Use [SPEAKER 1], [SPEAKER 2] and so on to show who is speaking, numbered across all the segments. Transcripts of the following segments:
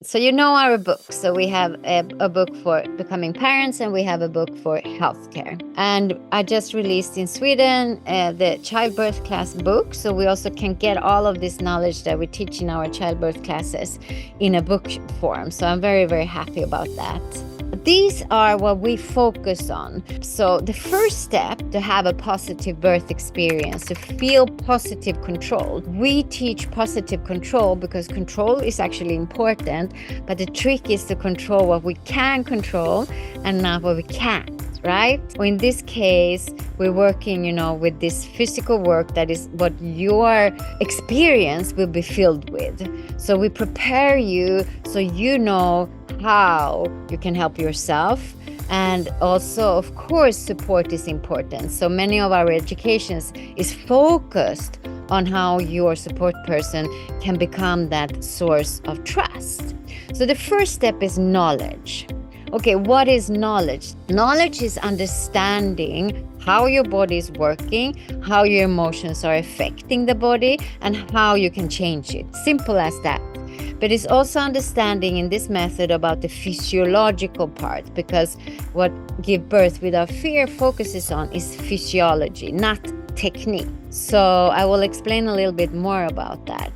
[SPEAKER 1] So you know our books. So we have a book for becoming parents, and we have a book for healthcare. And I just released in Sweden the childbirth class book. So we also can get all of this knowledge that we teach in our childbirth classes in a book form. So I'm very, very happy about that. These are what we focus on. So the first step to have a positive birth experience, to feel positive control. We teach positive control because control is actually important, but the trick is to control what we can control and not what we can't. Right? Or in this case, we're working, with this physical work that is what your experience will be filled with. So we prepare you so you know how you can help yourself. And also, of course, support is important. So many of our educations is focused on how your support person can become that source of trust. So the first step is knowledge. Okay, what is knowledge? Knowledge is understanding how your body is working, how your emotions are affecting the body, and how you can change it. Simple as that. But it's also understanding in this method about the physiological part, because what Give Birth Without Fear focuses on is physiology, not technique. So I will explain a little bit more about that.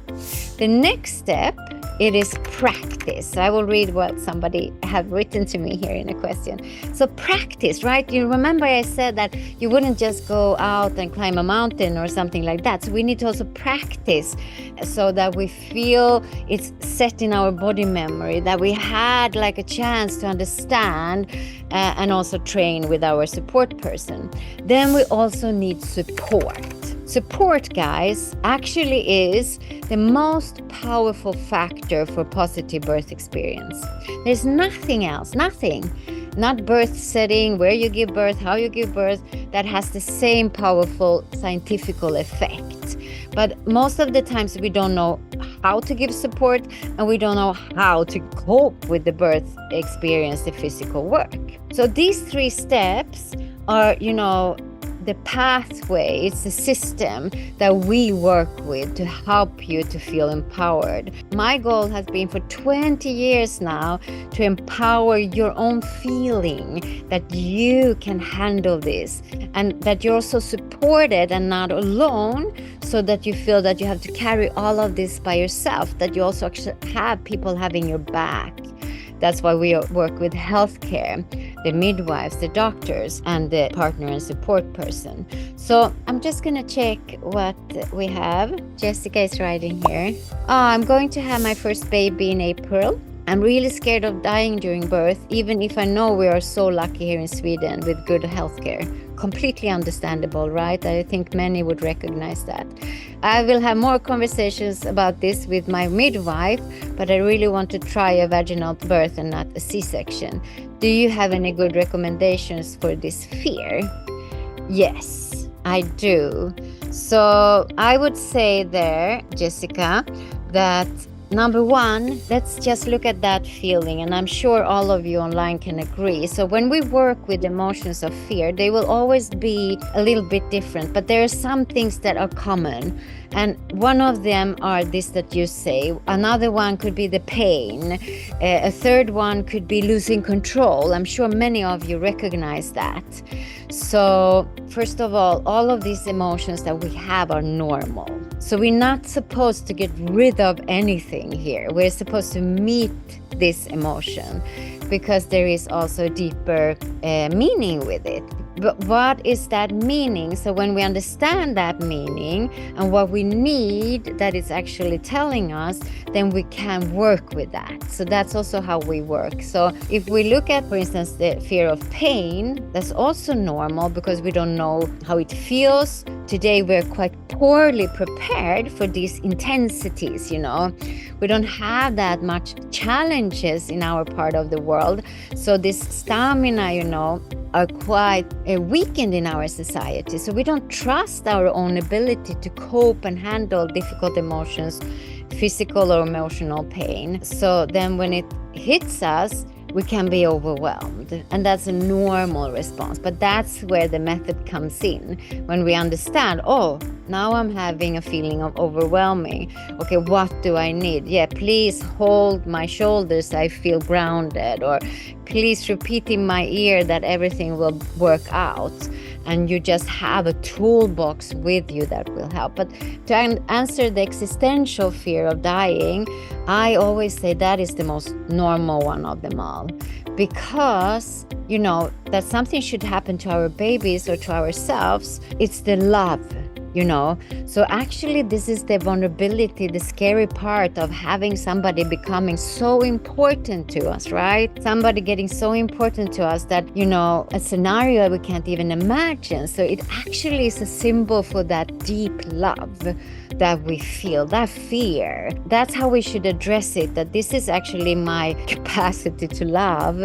[SPEAKER 1] The next step, it is practice. I will read what somebody have written to me here in a question. So practice, right? You remember I said that you wouldn't just go out and climb a mountain or something like that. So we need to also practice so that we feel it's set in our body memory, that we had like a chance to understand and also train with our support person. Then we also need support. Support, guys, actually is the most powerful factor for positive birth experience. There's nothing else, not birth setting, where you give birth, how you give birth, that has the same powerful scientific effect. But most of the times we don't know how to give support, and we don't know how to cope with the birth experience, the physical work. So these 3 steps are, the pathway, it's the system that we work with to help you to feel empowered. My goal has been for 20 years now to empower your own feeling that you can handle this, and that you're also supported and not alone, so that you feel that you have to carry all of this by yourself, that you also actually have people having your back. That's why we work with healthcare, the midwives, the doctors, and the partner and support person. So I'm just going to check what we have. Jessica is writing here. I'm going to have my first baby in April. I'm really scared of dying during birth, even if I know we are so lucky here in Sweden with good healthcare. Completely understandable, right? I think many would recognize that. I will have more conversations about this with my midwife, but I really want to try a vaginal birth and not a C-section. Do you have any good recommendations for this fear? Yes, I do. So I would say there, Jessica, that number 1, let's just look at that feeling, and I'm sure all of you online can agree. So when we work with emotions of fear, they will always be a little bit different, but there are some things that are common. And one of them are this that you say. Another one could be the pain. A third one could be losing control. I'm sure many of you recognize that. So first of all of these emotions that we have are normal. So we're not supposed to get rid of anything here. We're supposed to meet this emotion, because there is also a deeper meaning with it. But what is that meaning? So when we understand that meaning and what we need that it's actually telling us, then we can work with that. So that's also how we work. So if we look at, for instance, the fear of pain, that's also normal because we don't know how it feels. Today we're quite poorly prepared for these intensities, We don't have that much challenges in our part of the world. So this stamina, are quite weakened in our society. So we don't trust our own ability to cope and handle difficult emotions, physical or emotional pain. So then when it hits us, we can be overwhelmed. And that's a normal response. But that's where the method comes in. When we understand, oh, now I'm having a feeling of overwhelming. Okay, what do I need? Yeah, please hold my shoulders, I feel grounded. Or please repeat in my ear that everything will work out. And you just have a toolbox with you that will help. But to answer the existential fear of dying, I always say that is the most normal one of them all. Because, that something should happen to our babies or to ourselves, it's the love. So actually this is the vulnerability, the scary part of having somebody becoming so important to us, right? Somebody getting so important to us that, a scenario we can't even imagine. So it actually is a symbol for that deep love that we feel, that fear. That's how we should address it, that this is actually my capacity to love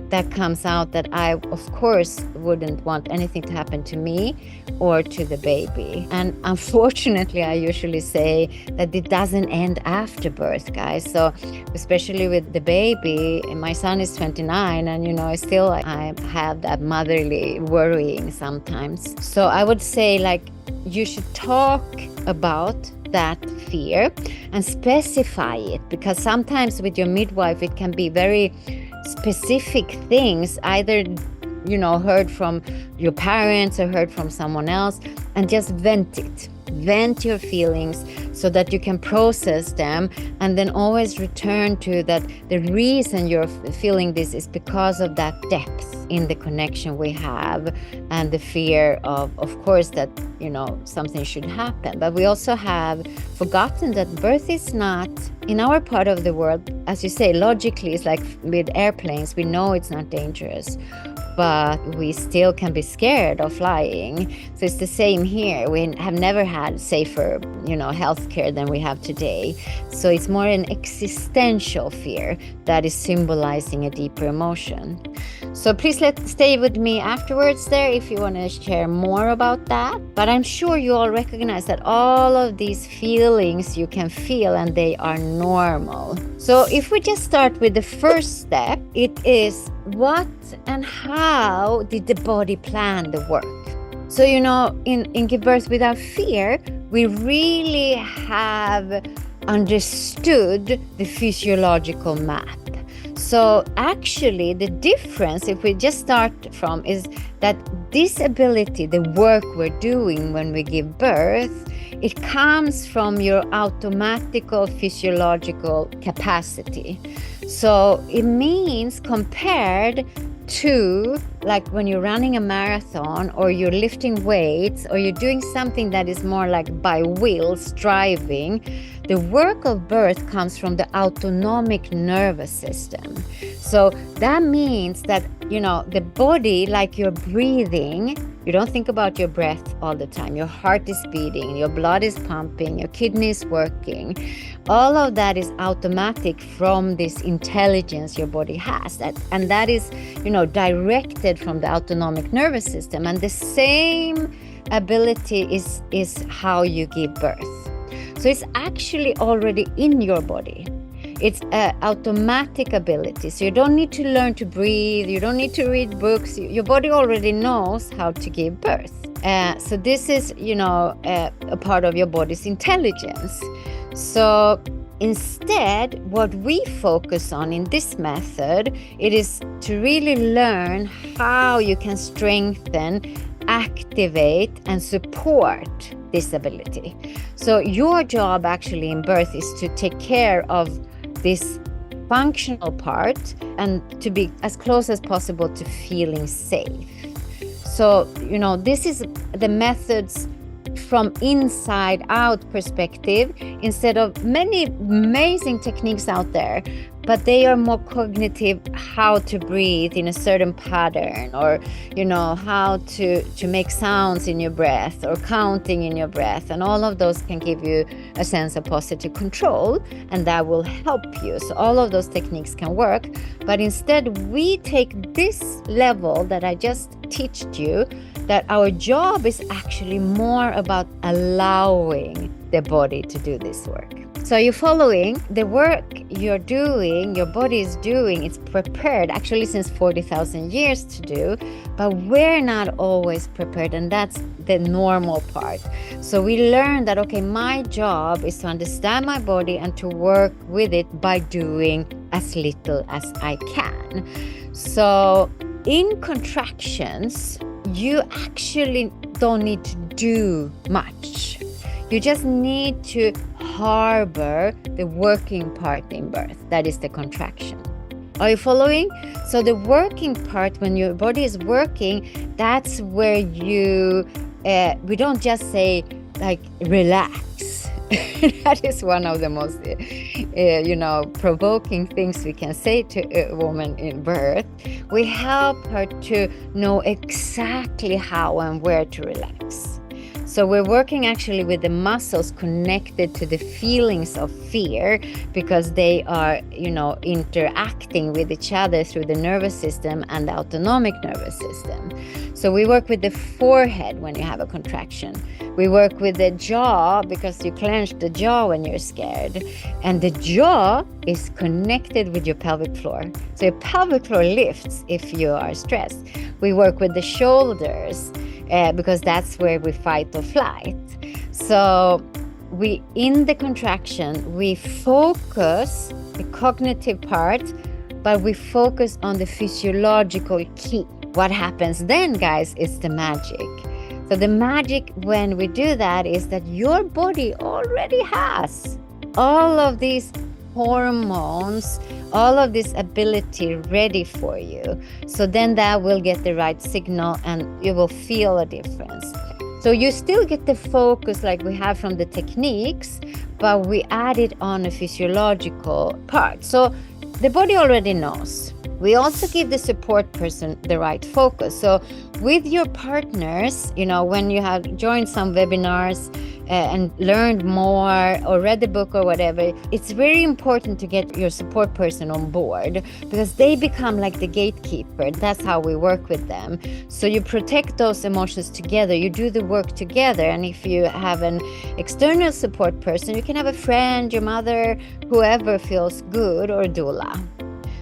[SPEAKER 1] that comes out, that I, of course, wouldn't want anything to happen to me or to the baby. And unfortunately, I usually say that it doesn't end after birth, guys. So especially with the baby, my son is 29 and, I have that motherly worrying sometimes. So I would say, you should talk about that fear and specify it, because sometimes with your midwife, it can be very specific things, either heard from your parents or heard from someone else, and just vent your feelings so that you can process them, and then always return to that the reason you're feeling this is because of that depth in the connection we have, and the fear of course, that something should happen. But we also have forgotten that birth is not, in our part of the world, as you say, logically, it's like with airplanes, we know it's not dangerous, but we still can be scared of flying. So it's the same here. We have never had safer, healthcare than we have today. So it's more an existential fear that is symbolizing a deeper emotion. So please stay with me afterwards there if you want to share more about that. But I'm sure you all recognize that all of these feelings you can feel, and they are normal. So if we just start with the first step, it is what and how did the body plan the work? So, in Give Birth Without Fear, we really have understood the physiological map. So actually the difference, if we just start from, is that this ability, the work we're doing when we give birth, it comes from your automatical physiological capacity. So it means, compared to like when you're running a marathon or you're lifting weights or you're doing something that is more like by will, striving, the work of birth comes from the autonomic nervous system. So that means that, the body, like you're breathing, you don't think about your breath all the time. Your heart is beating, your blood is pumping, your kidney is working. All of that is automatic from this intelligence your body has. And that is, directed from the autonomic nervous system. And the same ability is how you give birth. So it's actually already in your body. It's an automatic ability. So you don't need to learn to breathe. You don't need to read books. Your body already knows how to give birth. So this is, a part of your body's intelligence. So instead, what we focus on in this method, it is to really learn how you can strengthen, activate, and support this ability. So your job actually in birth is to take care of this functional part and to be as close as possible to feeling safe. So, this is the methods from inside out perspective, instead of many amazing techniques out there, but they are more cognitive, how to breathe in a certain pattern, or how to make sounds in your breath, or counting in your breath, and all of those can give you a sense of positive control, and that will help you. So all of those techniques can work, but instead we take this level that I just taught you, that our job is actually more about allowing the body to do this work. So you're following the work you're doing, your body is doing, it's prepared actually since 40,000 years to do, but we're not always prepared, and that's the normal part. So we learn that, okay, my job is to understand my body and to work with it by doing as little as I can. So in contractions, you actually don't need to do much. You just need to harbor the working part in birth. That is the contraction. Are you following? So the working part, when your body is working, that's where we don't just say like relax. That is one of the most, provoking things we can say to a woman in birth. We help her to know exactly how and where to relax. So we're working actually with the muscles connected to the feelings of fear, because they are, interacting with each other through the nervous system and the autonomic nervous system. So we work with the forehead when you have a contraction. We work with the jaw because you clench the jaw when you're scared. And the jaw is connected with your pelvic floor. So your pelvic floor lifts if you are stressed. We work with the shoulders because that's where we fight or flight. So in the contraction, we focus the cognitive part, but we focus on the physiological key. What happens then, guys, is the magic. So the magic when we do that is that your body already has all of these hormones, all of this ability ready for you. So then that will get the right signal and you will feel a difference. So you still get the focus like we have from the techniques, but we add it on a physiological part. So the body already knows. We also give the support person the right focus. So with your partners, when you have joined some webinars and learned more or read the book or whatever, it's very important to get your support person on board, because they become like the gatekeeper. That's how we work with them. So you protect those emotions together, you do the work together. And if you have an external support person, you can have a friend, your mother, whoever feels good, or doula.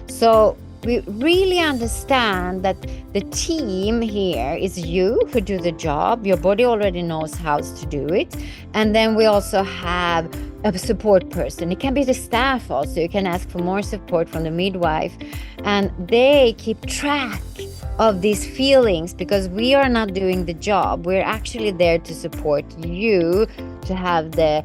[SPEAKER 1] So we really understand that the team here is you who do the job. Your body already knows how to do it. And then we also have a support person. It can be the staff also. You can ask for more support from the midwife. And they keep track of these feelings, because we are not doing the job. We're actually there to support you to have the,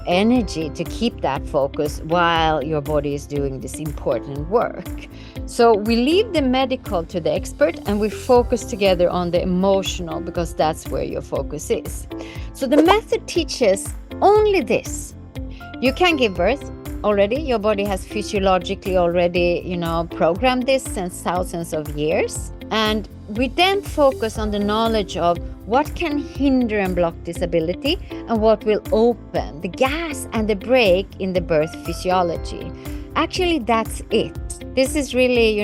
[SPEAKER 1] energy to keep that focus while your body is doing this important work. So we leave the medical to the expert and we focus together on the emotional, because that's where your focus is. So the method teaches only this. You can give birth already. Your body has physiologically already, programmed this since thousands of years. And we then focus on the knowledge of what can hinder and block this ability and what will open the gas and the brake in the birth physiology. Actually, that's it. This is really,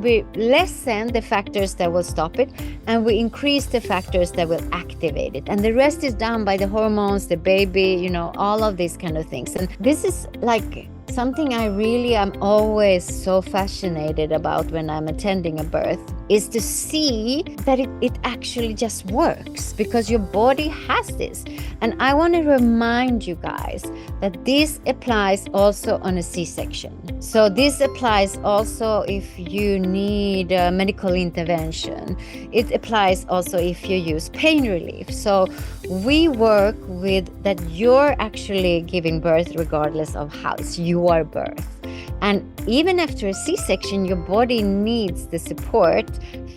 [SPEAKER 1] we lessen the factors that will stop it and we increase the factors that will activate it. And the rest is done by the hormones, the baby, all of these kind of things. And this is like something I really am always so fascinated about when I'm attending a birth, is to see that it actually just works, because your body has this. And I want to remind you guys that this applies also on a C-section. So this applies also if you need medical intervention. It applies also if you use pain relief. So we work with that you're actually giving birth regardless of how it's your birth. And even after a C-section, your body needs the support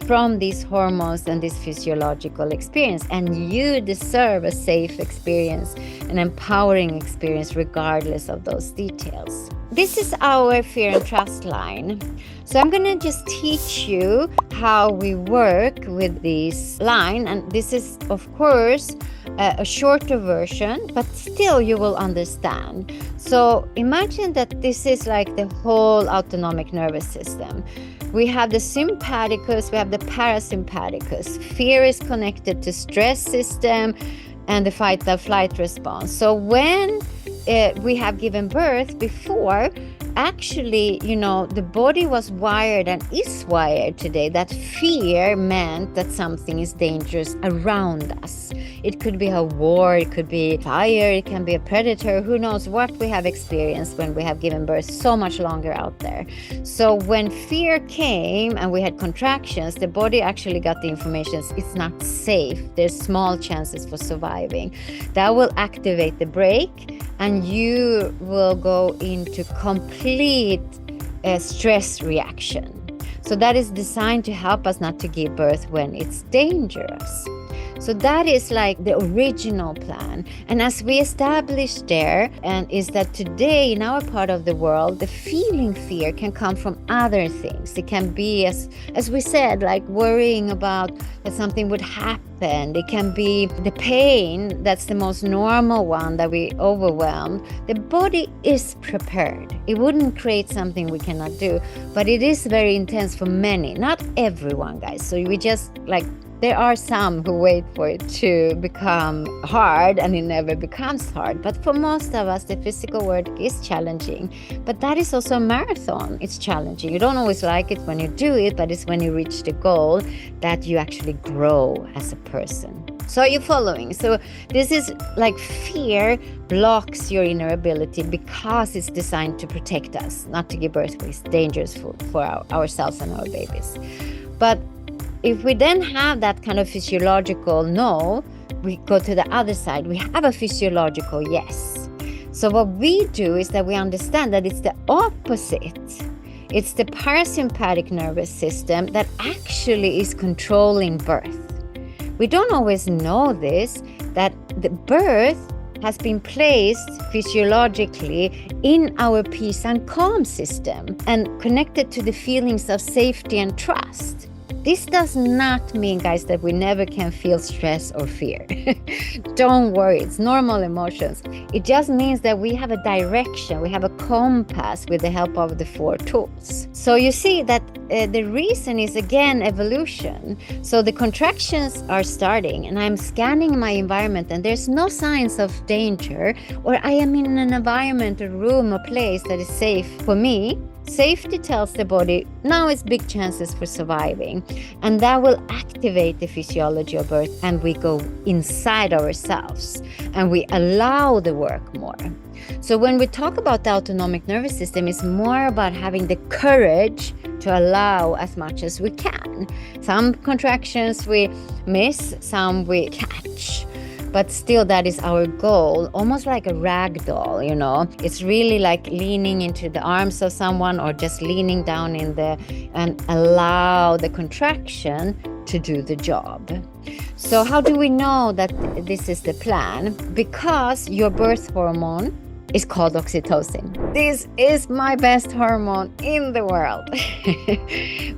[SPEAKER 1] from these hormones and this physiological experience. And you deserve a safe experience, an empowering experience, regardless of those details. This is our fear and trust line. So I'm going to just teach you how we work with this line. And this is, of course, a shorter version, but still you will understand. So imagine that this is like the whole autonomic nervous system. We have the sympathicus, we have the parasympathicus. Fear is connected to stress system and the fight or flight response. So when we have given birth before, actually, the body was wired and is wired today that fear meant that something is dangerous around us. It could be a war, it could be fire, it can be a predator, who knows what we have experienced when we have given birth so much longer out there. So when fear came and we had contractions, the body actually got the information, it's not safe, there's small chances for surviving. That will activate the brake and you will go into complete stress reaction. So that is designed to help us not to give birth when it's dangerous. So that is like the original plan. And as we established there, and is that today in our part of the world, the feeling fear can come from other things. It can be, as we said, like worrying about that something would happen. It can be the pain, that's the most normal one that we overwhelm. The body is prepared. It wouldn't create something we cannot do, but it is very intense for many, not everyone, guys. So we just there are some who wait for it to become hard and it never becomes hard. But for most of us, the physical work is challenging. But that is also a marathon. It's challenging. You don't always like it when you do it, but it's when you reach the goal that you actually grow as a person. So are you following? So this is like fear blocks your inner ability because it's designed to protect us, not to give birth, it's dangerous for ourselves and our babies. But if we then have that kind of physiological no, we go to the other side. We have a physiological yes. So what we do is that we understand that it's the opposite. It's the parasympathetic nervous system that actually is controlling birth. We don't always know this, that the birth has been placed physiologically in our peace and calm system and connected to the feelings of safety and trust. This does not mean, guys, that we never can feel stress or fear. Don't worry, it's normal emotions. It just means that we have a direction, we have a compass with the help of the 4 tools. So you see that the reason is, again, evolution. So the contractions are starting and I'm scanning my environment and there's no signs of danger, or I am in an environment, a room, a place that is safe for me. Safety tells the body, now it's big chances for surviving. And that will activate the physiology of birth and we go inside ourselves and we allow the work more. So when we talk about the autonomic nervous system, it's more about having the courage to allow as much as we can. Some contractions we miss, some we catch. But still, that is our goal, almost like a rag doll, It's really like leaning into the arms of someone or just leaning down and allow the contraction to do the job. So how do we know that this is the plan? Because your birth hormone is called oxytocin. This is my best hormone in the world.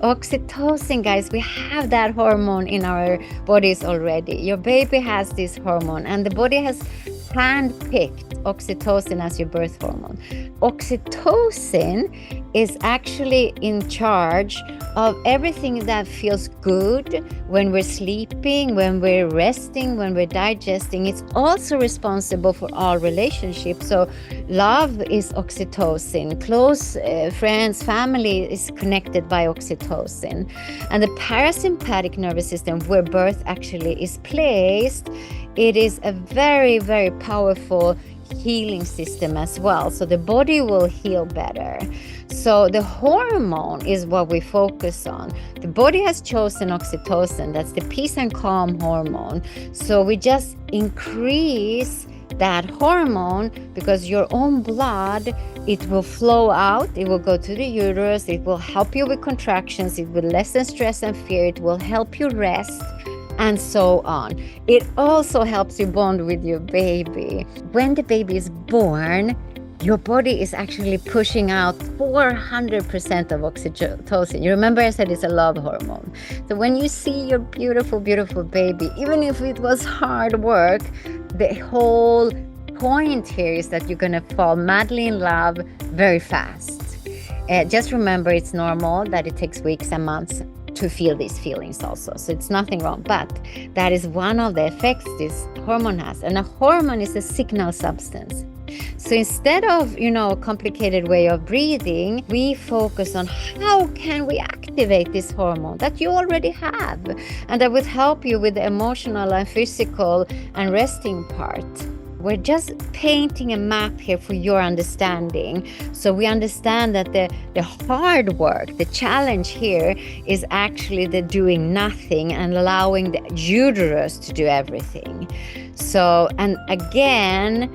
[SPEAKER 1] Oxytocin, guys, we have that hormone in our bodies already. Your baby has this hormone and the body has handpicked oxytocin as your birth hormone. Oxytocin is actually in charge of everything that feels good when we're sleeping, when we're resting, when we're digesting. It's also responsible for all relationships. So love is oxytocin. Close friends, family is connected by oxytocin. And the parasympathetic nervous system, where birth actually is placed, it is a very, very powerful healing system as well. So the body will heal better. So the hormone is what we focus on. The body has chosen oxytocin. That's the peace and calm hormone. So we just increase that hormone because your own blood, it will flow out. It will go to the uterus. It will help you with contractions. It will lessen stress and fear. It will help you rest, and so on. It also helps you bond with your baby. When the baby is born, your body is actually pushing out 400% of oxytocin. You remember I said it's a love hormone. So when you see your beautiful, beautiful baby, even if it was hard work, the whole point here is that you're going to fall madly in love very fast. Just remember, it's normal that it takes weeks and months to feel these feelings also. So it's nothing wrong, but that is one of the effects this hormone has. And a hormone is a signal substance. So instead of, a complicated way of breathing, we focus on how can we activate this hormone that you already have, and that will help you with the emotional and physical and resting part. We're just painting a map here for your understanding. So we understand that the hard work, the challenge here is actually the doing nothing and allowing the uterus to do everything. So, and again,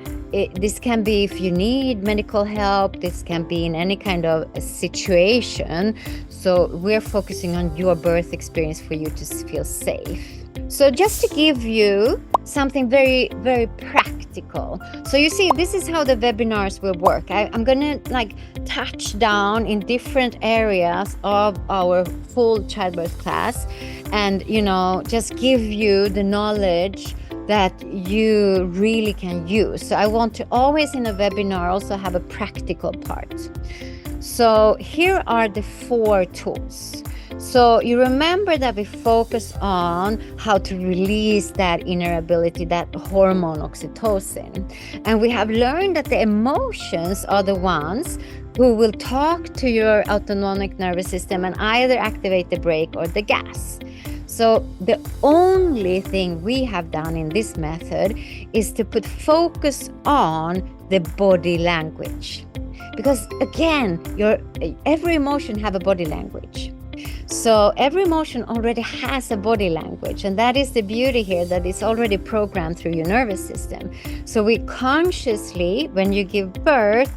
[SPEAKER 1] this can be if you need medical help, this can be in any kind of situation. So we're focusing on your birth experience for you to feel safe. So just to give you something very, very practical. So you see, this is how the webinars will work. I'm going to touch down in different areas of our full childbirth class and, just give you the knowledge that you really can use. So I want to always in a webinar also have a practical part. So here are the 4 tools. So you remember that we focus on how to release that inner ability, that hormone oxytocin. And we have learned that the emotions are the ones who will talk to your autonomic nervous system and either activate the brake or the gas. So the only thing we have done in this method is to put focus on the body language. Because again, every emotion have a body language. So every emotion already has a body language, and that is the beauty here, that it's already programmed through your nervous system. So we consciously, when you give birth,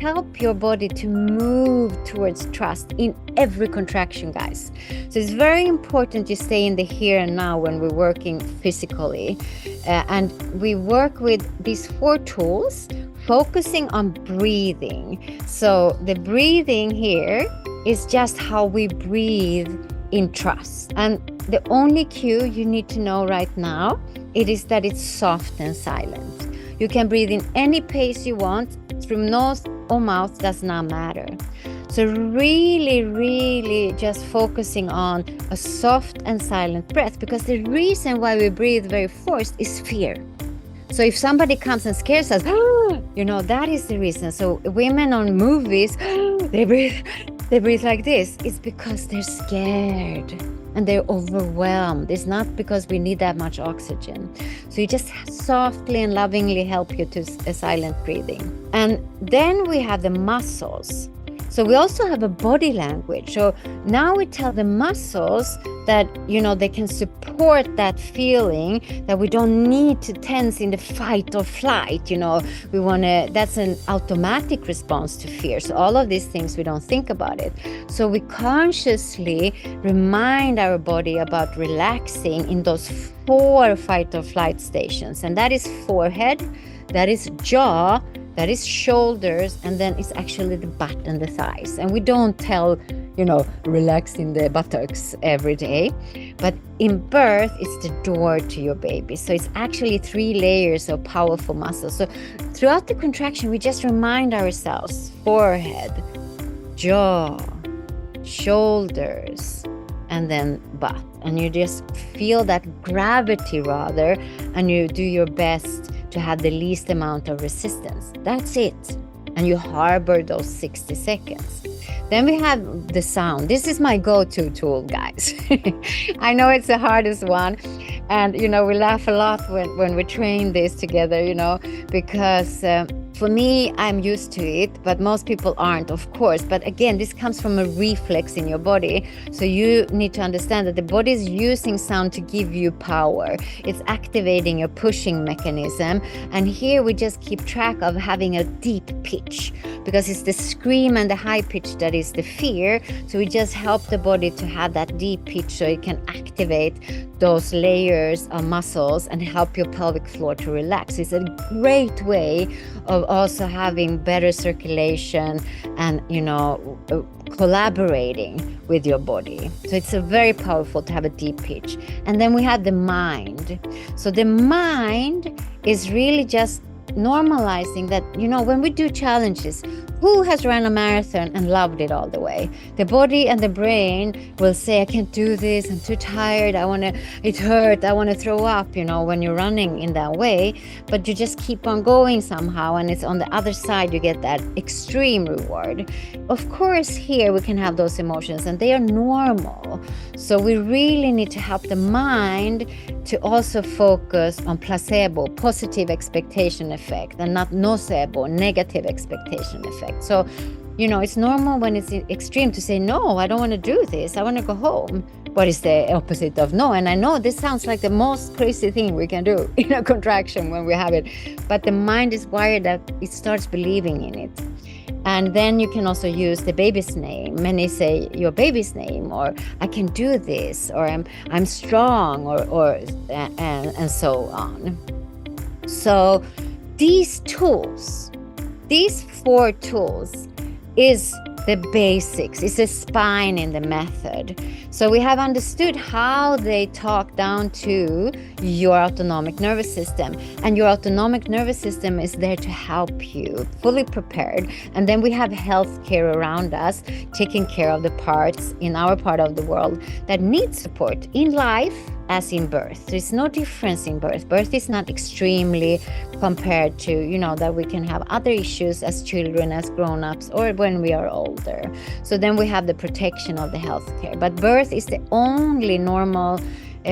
[SPEAKER 1] help your body to move towards trust in every contraction, guys. So it's very important you stay in the here and now when we're working physically. And we work with these 4 tools, focusing on breathing. So the breathing here is just how we breathe in trust. And the only cue you need to know right now, it is that it's soft and silent. You can breathe in any pace you want, through nose or mouth, does not matter. So really, really just focusing on a soft and silent breath, because the reason why we breathe very forced is fear. So if somebody comes and scares us, that is the reason. So women on movies, they breathe like this. It's because they're scared and they're overwhelmed. It's not because we need that much oxygen. So you just softly and lovingly help you to a silent breathing. And then we have the muscles. So we also have a body language. So now we tell the muscles that, they can support that feeling, that we don't need to tense in the fight or flight. That's an automatic response to fear. So all of these things, we don't think about it. So we consciously remind our body about relaxing in those 4 fight or flight stations. And that is forehead, that is jaw, that is shoulders, and then it's actually the butt and the thighs. And we don't tell, relaxing the buttocks every day. But in birth, it's the door to your baby. So it's actually 3 layers of powerful muscles. So throughout the contraction, we just remind ourselves, forehead, jaw, shoulders, and then butt. And you just feel that gravity rather, and you do your best to have the least amount of resistance. That's it. And you harbor those 60 seconds. Then we have the sound. This is my go-to tool, guys. I know it's the hardest one. And, we laugh a lot when we train this together, because for me, I'm used to it, but most people aren't, of course. But again, this comes from a reflex in your body. So you need to understand that the body is using sound to give you power. It's activating your pushing mechanism. And here we just keep track of having a deep pitch, because it's the scream and the high pitch that is the fear. So we just help the body to have that deep pitch so it can activate those layers of muscles and help your pelvic floor to relax. It's a great way of also having better circulation and, collaborating with your body. So it's a very powerful to have a deep pitch. And then we have the mind. So the mind is really just normalizing that, when we do challenges, who has run a marathon and loved it all the way? The body and the brain will say, I can't do this, I'm too tired, it hurt, I want to throw up, when you're running in that way. But you just keep on going somehow, and it's on the other side, you get that extreme reward. Of course, here we can have those emotions, and they are normal. So we really need to help the mind to also focus on placebo, positive expectation effect, and not nocebo, negative expectation effect. So, it's normal when it's extreme to say, no, I don't want to do this, I want to go home. What is the opposite of no? And I know this sounds like the most crazy thing we can do in a contraction when we have it, but the mind is wired that it starts believing in it. And then you can also use the baby's name. Many say your baby's name, or I can do this, or I'm strong, and so on. So these tools, these 4 tools, is the basics. It's the spine in the method. So we have understood how they talk down to your autonomic nervous system. And your autonomic nervous system is there to help you, fully prepared. And then we have healthcare around us, taking care of the parts in our part of the world that need support in life as in birth. There's no difference in birth. Birth is not extremely compared to, that we can have other issues as children, as grown-ups, or when we are older. So then we have the protection of the healthcare. But birth is the only normal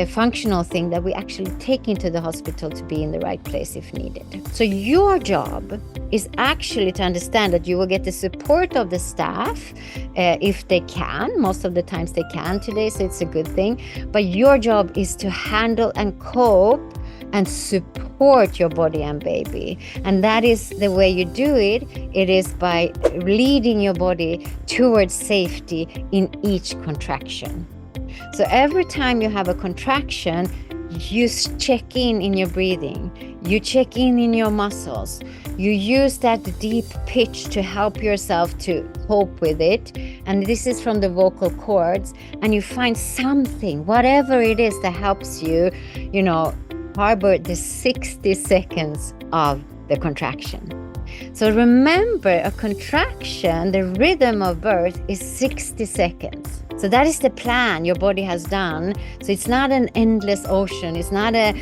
[SPEAKER 1] functional thing that we actually take into the hospital to be in the right place if needed. So your job is actually to understand that you will get the support of the staff if they can. Most of the times they can today, so it's a good thing. But your job is to handle and cope and support your body and baby. And that is the way you do it. It is by leading your body towards safety in each contraction. So every time you have a contraction, you check in your breathing. You check in your muscles. You use that deep pitch to help yourself to cope with it. And this is from the vocal cords. And you find something, whatever it is, that helps you, harbor the 60 seconds of the contraction. So remember, a contraction, the rhythm of birth is 60 seconds. So that is the plan your body has done. So it's not an endless ocean. It's not a,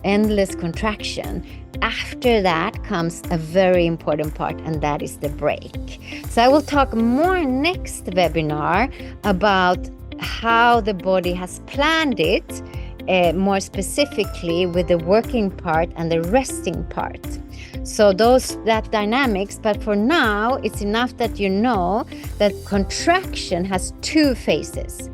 [SPEAKER 1] endless contraction. After that comes a very important part, and that is the break. So I will talk more next webinar about how the body has planned it, more specifically with the working part and the resting part. So that dynamics, but for now, it's enough that you know that contraction has 2 phases.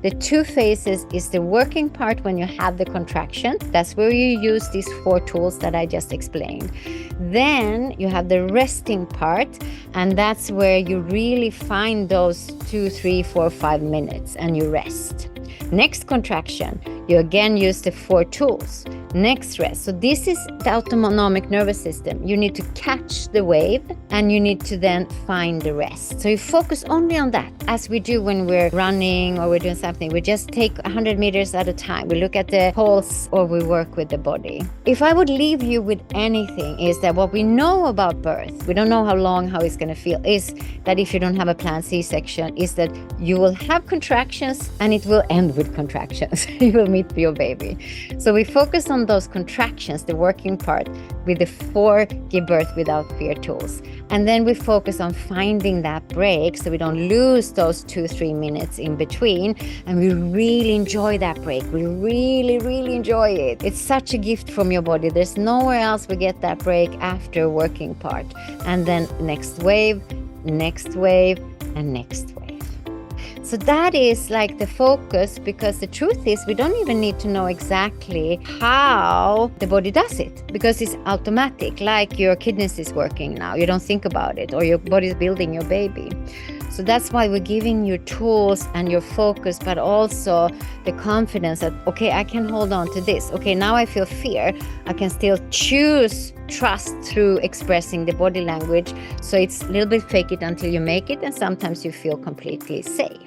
[SPEAKER 1] The 2 phases is the working part when you have the contraction. That's where you use these 4 tools that I just explained. Then you have the resting part, and that's where you really find those 2, 3, 4, 5 minutes and you rest. Next contraction, you again use the 4 tools. Next rest. So this is the autonomic nervous system. You need to catch the wave, and you need to then find the rest. So you focus only on that, as we do when we're running or we're doing something. We just take 100 meters at a time. We look at the pulse, or we work with the body. If I would leave you with anything, is that what we know about birth, we don't know how it's going to feel, is that if you don't have a planned C-section, is that you will have contractions and it will end with contractions. You will meet your baby. So we focus on those contractions, the working part, with the 4 Give Birth Without Fear tools. And then we focus on finding that break so we don't lose those 2-3 minutes in between. And we really enjoy that break. We really, really enjoy it. It's such a gift from your body. There's nowhere else we get that break after working part. And then next wave, and next wave. So that is like the focus, because the truth is we don't even need to know exactly how the body does it, because it's automatic, like your kidneys is working now. You don't think about it, or your body is building your baby. So that's why we're giving you tools and your focus, but also the confidence that, okay, I can hold on to this. Okay, now I feel fear. I can still choose trust through expressing the body language. So it's a little bit fake it until you make it, and sometimes you feel completely safe.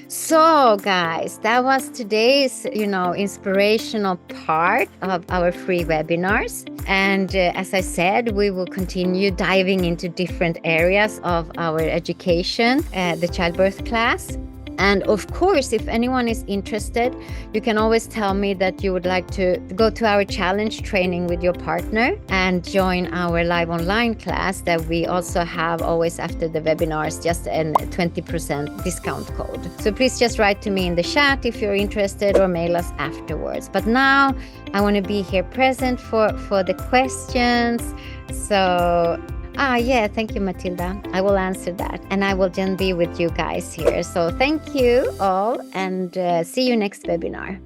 [SPEAKER 1] So guys, that was today's, inspirational part of our free webinars. And as I said, we will continue diving into different areas of our education, the childbirth class. And of course, if anyone is interested, you can always tell me that you would like to go to our challenge training with your partner and join our live online class that we also have always after the webinars, just a 20% discount code. So please just write to me in the chat if you're interested or mail us afterwards. But now I want to be here present for the questions. So yeah, thank you, Matilda. I will answer that. And I will then be with you guys here. So thank you all and see you next webinar.